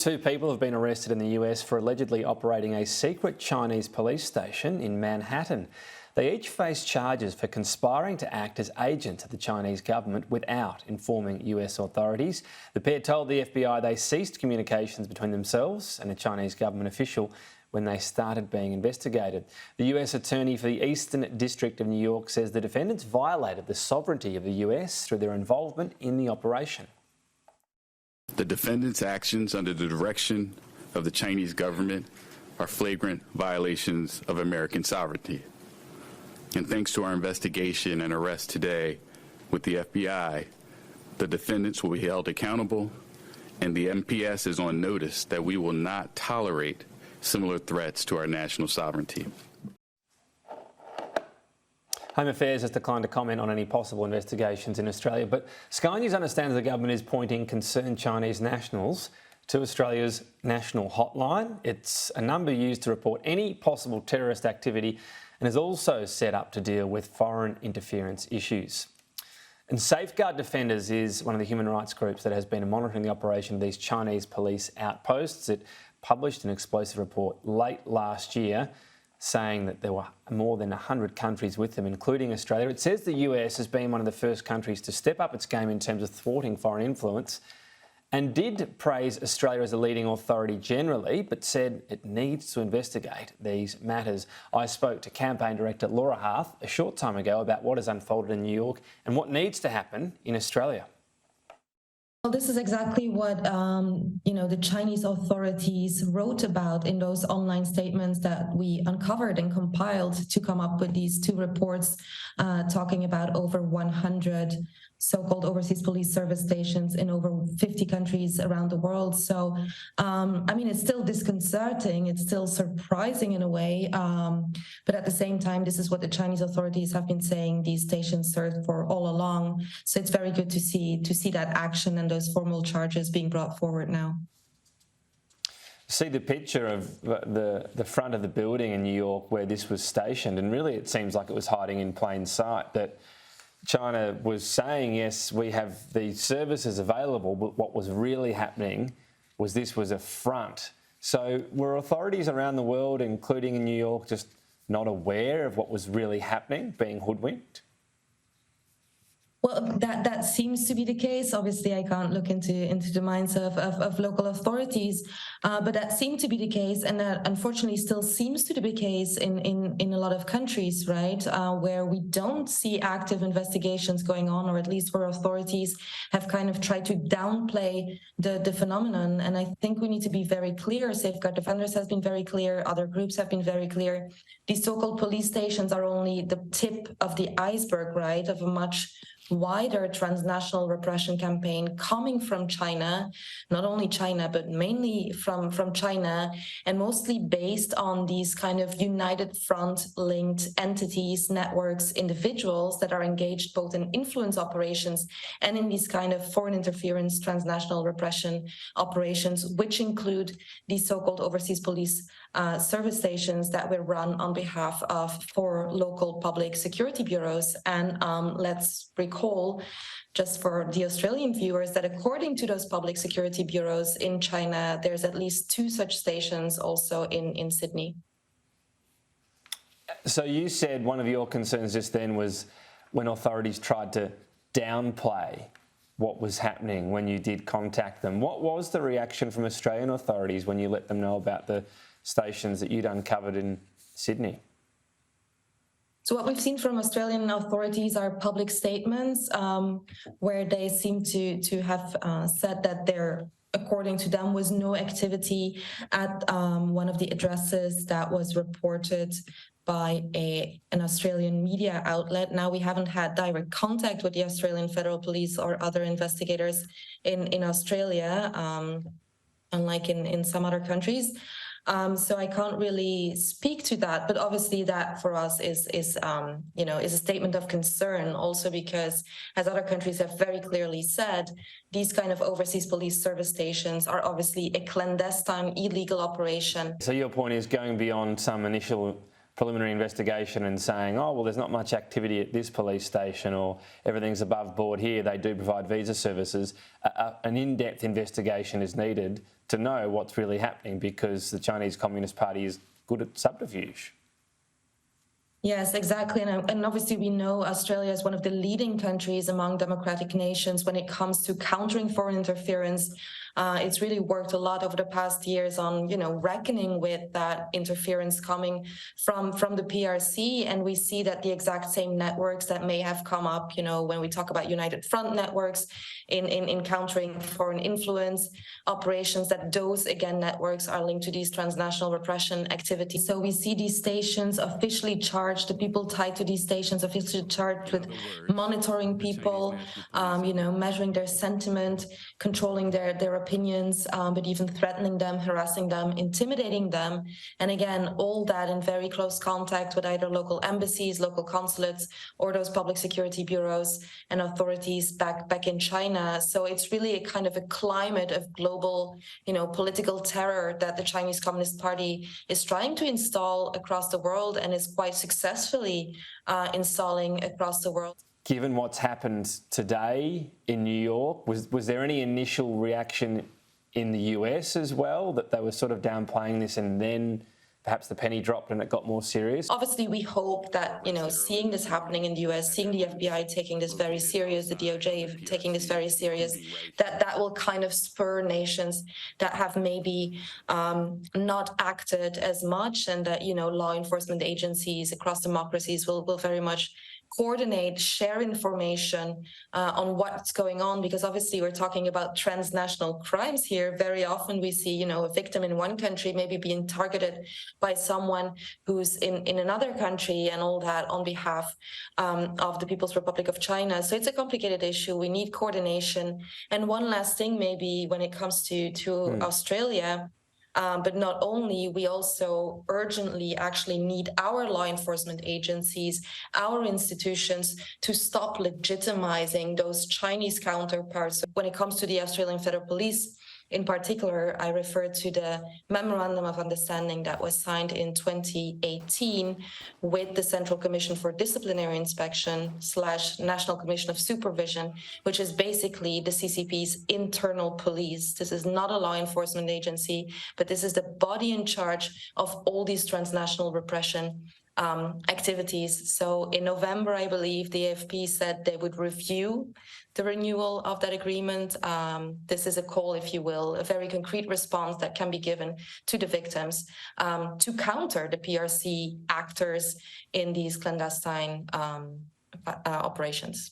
Two people have been arrested in the US for allegedly operating a secret Chinese police station in Manhattan. They each face charges for conspiring to act as agents of the Chinese government without informing US authorities. The pair told the FBI they ceased communications between themselves and a Chinese government official when they started being investigated. The US Attorney for the Eastern District of New York says the defendants violated the sovereignty of the US through their involvement in the operation. The defendants' actions under the direction of the Chinese government are flagrant violations of American sovereignty. And thanks to our investigation and arrest today with the FBI, the defendants will be held accountable, and the MPS is on notice that we will not tolerate similar threats to our national sovereignty. Home Affairs has declined to comment on any possible investigations in Australia, but Sky News understands the government is pointing concerned Chinese nationals to Australia's national hotline. It's a number used to report any possible terrorist activity and is also set up to deal with foreign interference issues. And Safeguard Defenders is one of the human rights groups that has been monitoring the operation of these Chinese police outposts. It published an explosive report late last year saying that there were more than 100 countries with them, including Australia. It says the US has been one of the first countries to step up its game in terms of thwarting foreign influence and did praise Australia as a leading authority generally, but said it needs to investigate these matters. I spoke to Campaign Director Laura Harth a short time ago about what has unfolded in New York and what needs to happen in Australia. Well, this is exactly what the Chinese authorities wrote about in those online statements that we uncovered and compiled to come up with these two reports talking about over 100 so-called overseas police service stations in over 50 countries around the world. So, it's still disconcerting. It's still surprising in a way. But at the same time, this is what the Chinese authorities have been saying these stations served for all along. So it's very good to see that action and those formal charges being brought forward now. See the picture of the front of the building in New York where this was stationed, and really it seems like it was hiding in plain sight, that China was saying, yes, we have these services available, but what was really happening was this was a front. So were authorities around the world, including in New York, just not aware of what was really happening, being hoodwinked? Well, that seems to be the case. Obviously, I can't look into the minds of local authorities, but that seemed to be the case, and that unfortunately still seems to be the case in a lot of countries, right, where we don't see active investigations going on, or at least where authorities have kind of tried to downplay the phenomenon. And I think we need to be very clear. Safeguard Defenders has been very clear. Other groups have been very clear. These so-called police stations are only the tip of the iceberg, right, of a much wider transnational repression campaign coming from China, not only China, but mainly from China, and mostly based on these kind of united front linked entities, networks, individuals that are engaged both in influence operations and in these kind of foreign interference transnational repression operations, which include these so-called overseas police service stations that were run on behalf of 4 local public security bureaus. And let's recall, just for the Australian viewers, that according to those public security bureaus in China, there's at least 2 such stations also in Sydney. So you said one of your concerns just then was when authorities tried to downplay what was happening when you did contact them. What was the reaction from Australian authorities when you let them know about the stations that you'd uncovered in Sydney? So what we've seen from Australian authorities are public statements where they seem to have said that there, according to them, was no activity at one of the addresses that was reported by an Australian media outlet. Now, we haven't had direct contact with the Australian Federal Police or other investigators in Australia, unlike in some other countries. So I can't really speak to that, but obviously that for us is a statement of concern, also because, as other countries have very clearly said, these kind of overseas police service stations are obviously a clandestine, illegal operation. So your point is, going beyond some initial preliminary investigation and saying, oh, well, there's not much activity at this police station or everything's above board here, they do provide visa services. An in-depth investigation is needed to know what's really happening, because the Chinese Communist Party is good at subterfuge. Yes, exactly. And obviously we know Australia is one of the leading countries among democratic nations when it comes to countering foreign interference. It's really worked a lot over the past years on, reckoning with that interference coming from the PRC. And we see that the exact same networks that may have come up, when we talk about United Front networks in countering foreign influence operations, that those, again, networks are linked to these transnational repression activities. So we see these stations officially charged, the people tied to these stations officially charged with monitoring people, measuring their sentiment, controlling their opinions, but even threatening them, harassing them, intimidating them. And again, all that in very close contact with either local embassies, local consulates, or those public security bureaus and authorities back in China. So it's really a kind of a climate of global, political terror that the Chinese Communist Party is trying to install across the world, and is quite successfully installing across the world. Given what's happened today in New York, was there any initial reaction in the US as well, that they were sort of downplaying this and then perhaps the penny dropped and it got more serious? Obviously, we hope that, seeing this happening in the US, seeing the FBI taking this very serious, the DOJ taking this very serious, that will kind of spur nations that have maybe not acted as much, and that, law enforcement agencies across democracies will very much coordinate, share information on what's going on, because obviously we're talking about transnational crimes here. Very often we see, a victim in one country maybe being targeted by someone who's in another country, and all that on behalf of the People's Republic of China. So it's a complicated issue. We need coordination. And one last thing, maybe when it comes to Australia, but not only, we also urgently actually need our law enforcement agencies, our institutions, to stop legitimizing those Chinese counterparts. When it comes to the Australian Federal Police, in particular, I refer to the Memorandum of Understanding that was signed in 2018 with the Central Commission for Disciplinary Inspection / National Commission of Supervision, which is basically the CCP's internal police. This is not a law enforcement agency, but this is the body in charge of all these transnational repression activities. So in November, I believe, the AFP said they would review the renewal of that agreement. This is a call, if you will, a very concrete response that can be given to the victims to counter the PRC actors in these clandestine operations.